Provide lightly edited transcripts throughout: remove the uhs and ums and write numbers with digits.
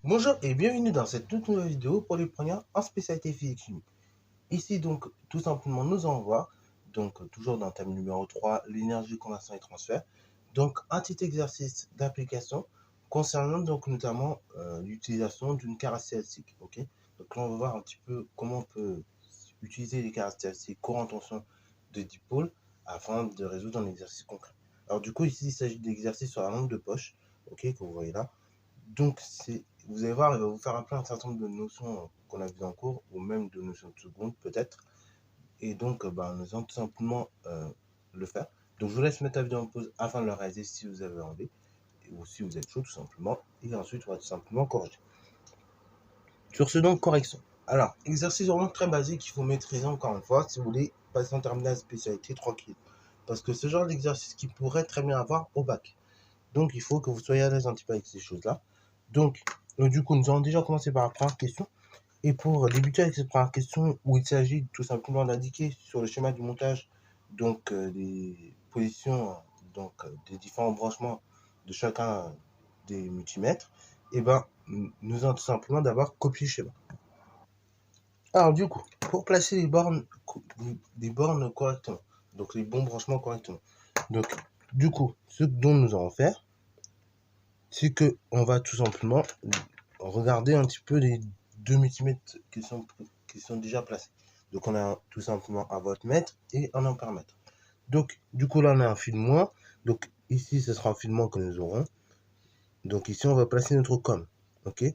Bonjour et bienvenue dans cette toute nouvelle vidéo pour les premières en spécialité physique chimie. Ici donc tout simplement nous allons voir, donc toujours dans le thème numéro 3, l'énergie, conversion et transfert. Donc un petit exercice d'application concernant donc notamment l'utilisation d'une caractéristique. Ok, donc là on va voir un petit peu comment on peut utiliser les caractéristiques courant tension de dipôle afin de résoudre un exercice concret. Alors du coup ici il s'agit d'exercices sur la lampe de poche, ok, que vous voyez là. Donc, vous allez voir, il va vous faire appeler un certain nombre de notions qu'on a vues en cours, ou même de notions de seconde, peut-être. Et donc, nous allons tout simplement le faire. Donc, je vous laisse mettre la vidéo en pause afin de le réaliser si vous avez envie, ou si vous êtes chaud, tout simplement. Et ensuite, on va tout simplement corriger. Sur ce, donc, correction. Alors, exercice vraiment très basique qu'il faut maîtriser encore une fois si vous voulez passer en terminale spécialité tranquille. Parce que ce genre d'exercice qui pourrait très bien avoir au bac. Donc, il faut que vous soyez à l'aise un petit peu avec ces choses-là. Donc, du coup, nous allons déjà commencer par la première question. Et pour débuter avec cette première question, où il s'agit tout simplement d'indiquer sur le schéma du montage donc les positions des différents branchements de chacun des multimètres, et nous allons tout simplement d'abord copier le schéma. Alors du coup, pour placer les bornes correctement, donc les bons branchements correctement, donc du coup, ce dont nous allons faire, c'est que on va tout simplement regarder un petit peu les deux multimètres qui sont déjà placés. Donc on a tout simplement un voltmètre et un ampèremètre. Donc du coup là on a un fil moins. Donc ici ce sera un fil moins que nous aurons. Donc ici on va placer notre com. Ok.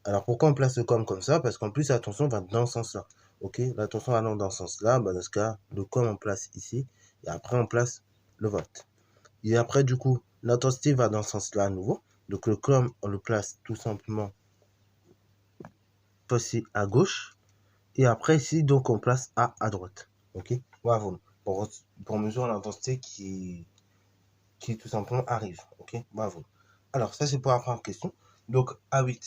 Alors pourquoi on place le com comme ça? Parce qu'en plus la tension va dans ce sens là. Ok. La tension allant dans ce sens là, dans ce cas le com on place ici et après on place le volt. Et après du coup l'intensité va dans ce sens là à nouveau. Donc le com on le place tout simplement passer à gauche et après ici donc on place A à droite. Ok, voilà, pour mesurer l'intensité qui tout simplement arrive. Ok, voilà. Alors ça c'est pour la première question. Donc ah oui,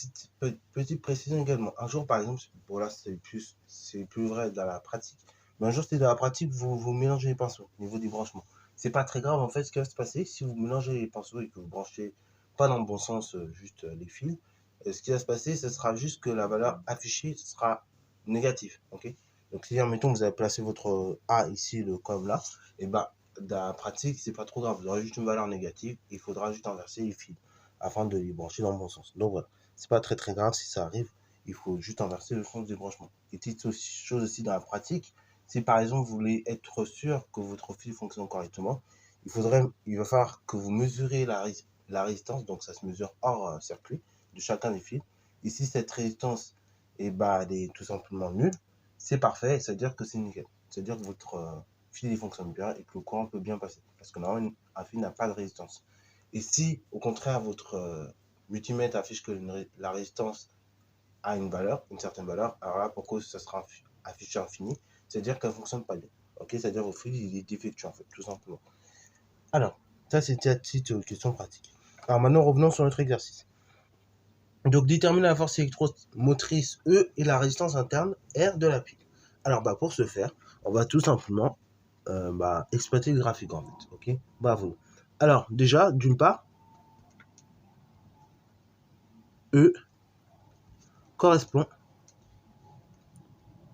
petite précision également, un jour par exemple, bon là c'est plus vrai dans la pratique, mais un jour c'est dans la pratique, vous mélangez les pinceaux au niveau des branchements. C'est pas très grave en fait. Ce qui va se passer si vous mélangez les pinceaux et que vous branchez pas dans le bon sens juste les fils, ce qui va se passer, ce sera juste que la valeur affichée sera négative. Ok, donc si admettons vous avez placé votre A ici, le com là, et dans la pratique c'est pas trop grave, vous aurez juste une valeur négative, il faudra juste inverser les fils afin de les brancher dans le bon sens. Donc voilà, c'est pas très grave si ça arrive, il faut juste inverser le sens des branchements. Et petite chose aussi dans la pratique, si par exemple vous voulez être sûr que votre fil fonctionne correctement, il va falloir que vous mesurez la résistance, donc ça se mesure hors circuit de chacun des fils. Et si cette résistance elle est tout simplement nulle, c'est parfait, c'est-à-dire que c'est nickel. C'est-à-dire que votre fil il fonctionne bien et que le courant peut bien passer. Parce que normalement, un fil n'a pas de résistance. Et si, au contraire, votre multimètre affiche que la résistance a une certaine valeur, alors là, pourquoi ça sera affiché infini, c'est-à-dire qu'elle ne fonctionne pas bien. Ok, c'est-à-dire que votre fil il est défectueux, en fait, tout simplement. Alors, ça, c'était la petite question pratique. Alors maintenant, revenons sur notre exercice. Donc, déterminer la force électromotrice E et la résistance interne R de la pile. Alors, pour ce faire, on va tout simplement exploiter le graphique en fait. Ok, bravo. Alors, déjà, d'une part, E correspond,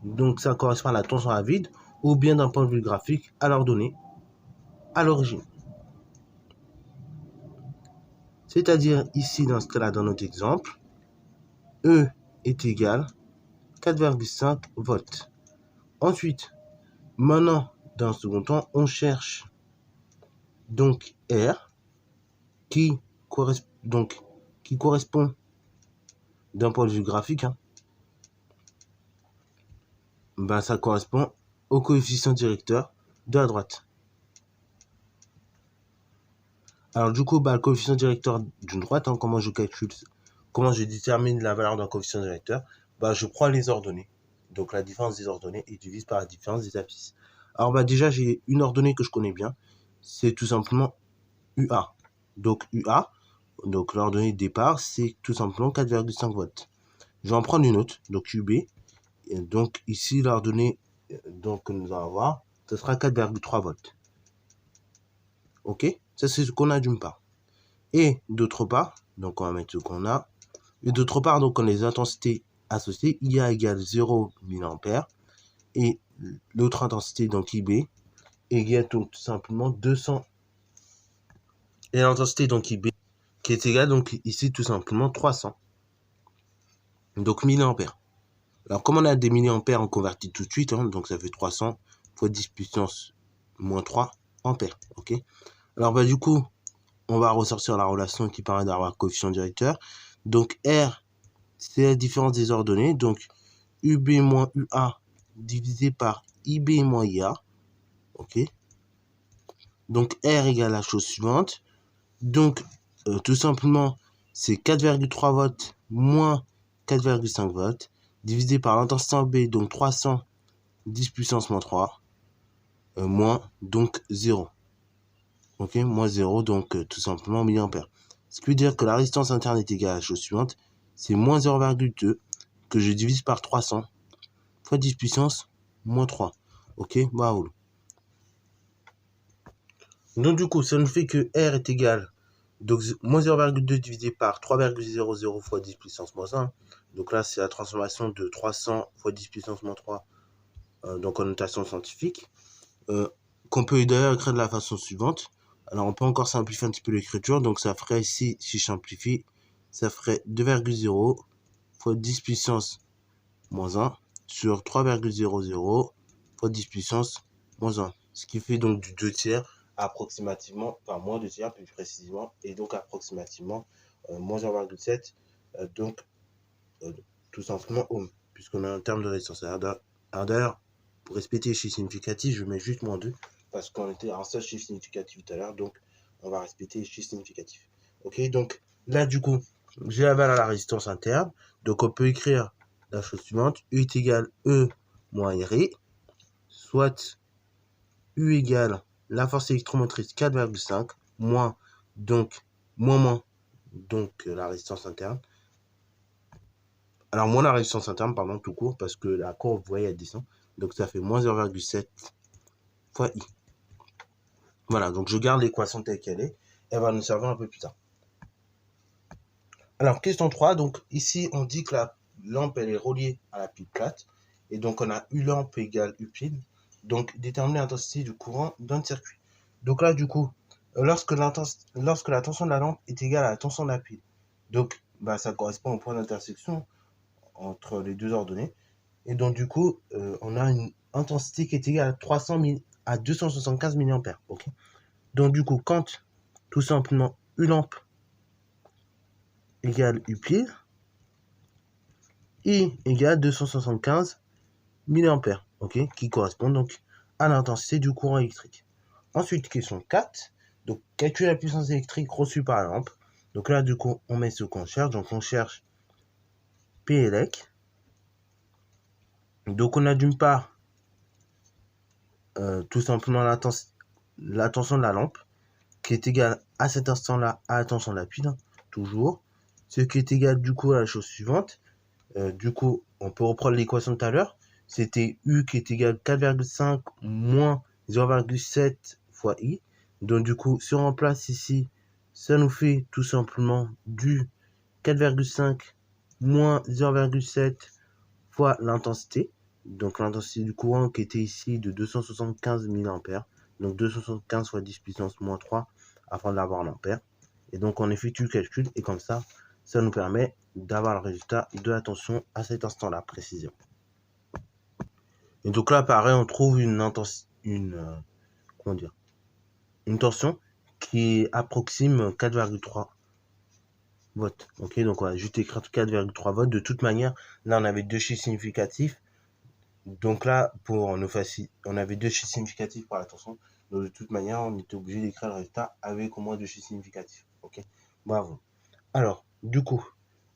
donc ça correspond à la tension à vide, ou bien d'un point de vue graphique, à l'ordonnée, à l'origine. C'est-à-dire ici, dans ce cas-là, dans notre exemple, E est égal à 4,5 volts. Ensuite, maintenant, dans le second temps, on cherche donc R qui correspond d'un point de vue graphique, ça correspond au coefficient directeur de la droite. Alors du coup, le coefficient directeur d'une droite, comment je calcule, comment je détermine la valeur d'un coefficient directeur? Je prends les ordonnées, donc la différence des ordonnées, et divise par la différence des abscisses. Alors déjà, j'ai une ordonnée que je connais bien, c'est tout simplement UA. Donc UA, donc l'ordonnée de départ, c'est tout simplement 4,5 volts. Je vais en prendre une autre, donc UB. Et donc ici, l'ordonnée donc que nous allons avoir, ce sera 4,3 volts. Ok, ça c'est ce qu'on a d'une part. Et d'autre part, donc on va mettre ce qu'on a. Et d'autre part, donc on a les intensités associées. IA égale 0 mA. Et l'autre intensité, donc IB, égale donc tout simplement 200. Et l'intensité, donc IB, qui est égale donc ici tout simplement 300. Donc milliampères. Alors comme on a des milliampères, on convertit tout de suite. Hein, donc ça fait 300 fois 10 puissance moins 3 ampères. Ok. Alors bah du coup, on va ressortir la relation qui permet d'avoir coefficient directeur. Donc R, c'est la différence des ordonnées. Donc UB moins UA divisé par IB moins IA. Ok. Donc R égale la chose suivante. Donc tout simplement, c'est 4,3 volts moins 4,5 volts divisé par l'intensité en B, donc 300 10 puissance moins 3 moins donc 0. Ok, moins 0, donc tout simplement milliampères. Ce qui veut dire que la résistance interne est égale à la chose suivante, c'est moins 0,2 que je divise par 300 fois 10 puissance moins 3. Ok, bravo. Donc du coup, ça nous fait que R est égal, donc moins 0,2 divisé par 3,00 fois 10 puissance moins 1. Donc là, c'est la transformation de 300 fois 10 puissance moins 3, donc en notation scientifique, qu'on peut d'ailleurs écrire de la façon suivante. Alors on peut encore simplifier un petit peu l'écriture, donc ça ferait ici, si je simplifie, ça ferait 2,0 fois 10 puissance moins 1 sur 3,00 fois 10 puissance moins 1. Ce qui fait donc du 2 tiers approximativement, enfin moins 2 tiers plus précisément, et donc approximativement moins 0,7, donc tout simplement ohm, puisqu'on a un terme de résistance. Alors d'ailleurs, pour respecter les chiffres significatifs, je mets juste moins 2, parce qu'on était à un seul chiffre significatif tout à l'heure, donc on va respecter les chiffres significatifs. Ok, donc là du coup, j'ai la valeur à la résistance interne, donc on peut écrire la chose suivante, U est égal E moins RI, soit U égale la force électromotrice 4,5 moins donc moins donc la résistance interne. Alors moins la résistance interne, pardon, tout court, parce que la courbe, vous voyez, elle descend. Donc ça fait moins 0,7 fois I. Voilà, donc je garde l'équation telle qu'elle est. Elle va nous servir un peu plus tard. Alors, question 3. Donc ici, on dit que la lampe, elle est reliée à la pile plate. Et donc, on a U lampe égale U pile. Donc, déterminer l'intensité du courant d'un circuit. Donc là, du coup, lorsque la tension de la lampe est égale à la tension de la pile, donc bah, ça correspond au point d'intersection entre les deux ordonnées. Et donc, du coup, on a une intensité qui est égale à 275 mA. Okay, donc, du coup, quand tout simplement U lampe égale U pile, I égale 275 mA, okay, qui correspond donc à l'intensité du courant électrique. Ensuite, question 4. Donc, calculer la puissance électrique reçue par la lampe. Donc là, du coup, on met ce qu'on cherche. Donc, on cherche P-elec. Donc, on a d'une part tout simplement la tension de la lampe, qui est égale à cet instant-là à la tension de la pile, toujours. Ce qui est égal du coup à la chose suivante. Du coup, on peut reprendre l'équation de tout à l'heure. C'était U qui est égal à 4,5 moins 0,7 fois I. Donc du coup, si on remplace ici, ça nous fait tout simplement du 4,5 moins 0,7 fois l'intensité. Donc l'intensité du courant qui était ici de 275 mA. Donc 275 fois 10 puissance moins 3 afin d'avoir l'ampère. Et donc on effectue le calcul et comme ça, ça nous permet d'avoir le résultat de la tension à cet instant-là précisément. Et donc là, pareil, on trouve une tension qui approxime 4,3 volts. Ok, donc on va juste écrire 4,3 volts. De toute manière, là, on avait deux chiffres significatifs. Donc là, pour nous faciliter, on avait deux chiffres significatifs pour la tension. Donc de toute manière, on était obligé d'écrire le résultat avec au moins deux chiffres significatifs. Ok, bravo. Alors, du coup,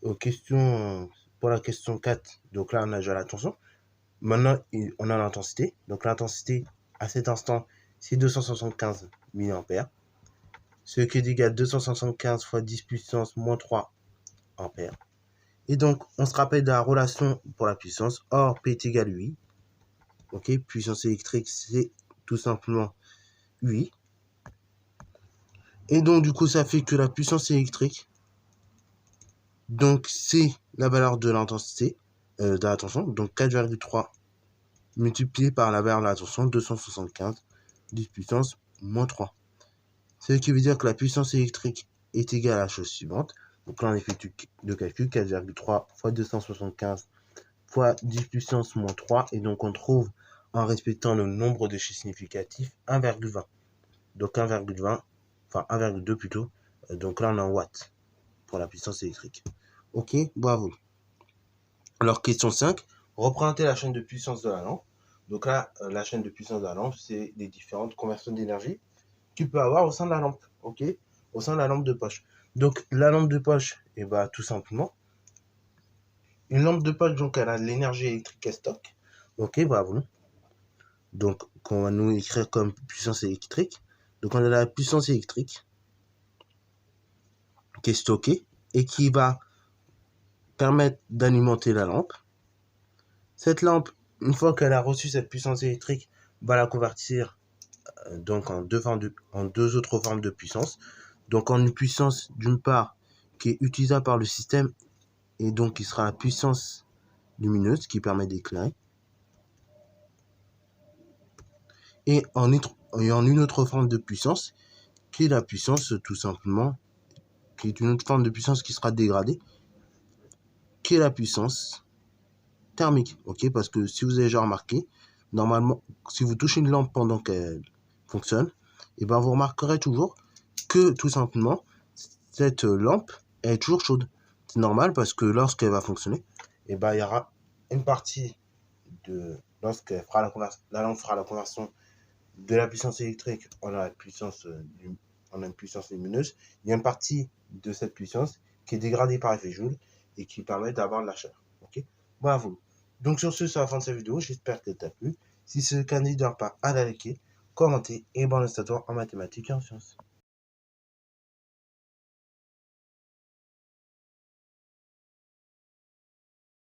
pour la question 4, donc là, on a déjà la tension. Maintenant, on a l'intensité. Donc l'intensité, à cet instant, c'est 275 mA. Ce qui est égal à 275 fois 10 puissance moins 3 ampères. Et donc, on se rappelle de la relation pour la puissance. Or, P est égal à 8. Ok, puissance électrique, c'est tout simplement 8. Et donc, du coup, ça fait que la puissance électrique, donc, c'est la valeur de l'intensité, de la tension. Donc, 4,3 multiplié par la valeur de la tension, 275, 10 puissance moins 3. Ce qui veut dire que la puissance électrique est égale à la chose suivante. Donc là, on effectue le calcul, 4,3 fois 275 fois 10 puissance moins 3. Et donc, on trouve, en respectant le nombre de chiffres significatifs, 1,20. Donc 1,20, enfin 1,2 plutôt. Donc là, on est en watts pour la puissance électrique. Ok, bravo. Alors, question 5. Représenter la chaîne de puissance de la lampe. Donc là, la chaîne de puissance de la lampe, c'est les différentes conversions d'énergie qu'il peut avoir au sein de la lampe. Ok, au sein de la lampe de poche. Donc, la lampe de poche, et bah, tout simplement, une lampe de poche, donc, elle a de l'énergie électrique à stock. Ok, bravo. Donc, qu'on va nous écrire comme puissance électrique. Donc, on a la puissance électrique qui est stockée et qui va permettre d'alimenter la lampe. Cette lampe, une fois qu'elle a reçu cette puissance électrique, va la convertir donc en deux autres formes de puissance. Donc, en une puissance, d'une part, qui est utilisable par le système et donc qui sera la puissance lumineuse qui permet d'éclairer. Et en une autre forme de puissance qui est la puissance tout simplement, qui est une autre forme de puissance qui sera dégradée, qui est la puissance thermique. Ok, parce que si vous avez déjà remarqué, normalement, si vous touchez une lampe pendant qu'elle fonctionne, et ben vous remarquerez toujours que tout simplement cette lampe est toujours chaude. C'est normal parce que lorsqu'elle va fonctionner, et ben il y aura une partie lorsqu'elle fera la lampe fera la conversion de la puissance électrique en une puissance lumineuse, il y a une partie de cette puissance qui est dégradée par effet Joule et qui permet d'avoir de la chaleur. Ok, bravo. Donc sur ce, c'est la fin de cette vidéo. J'espère qu'elle t'a plu. Si c'est le cas, n'hésite pas à la liker, commenter et bon reste à toi en mathématiques et en sciences.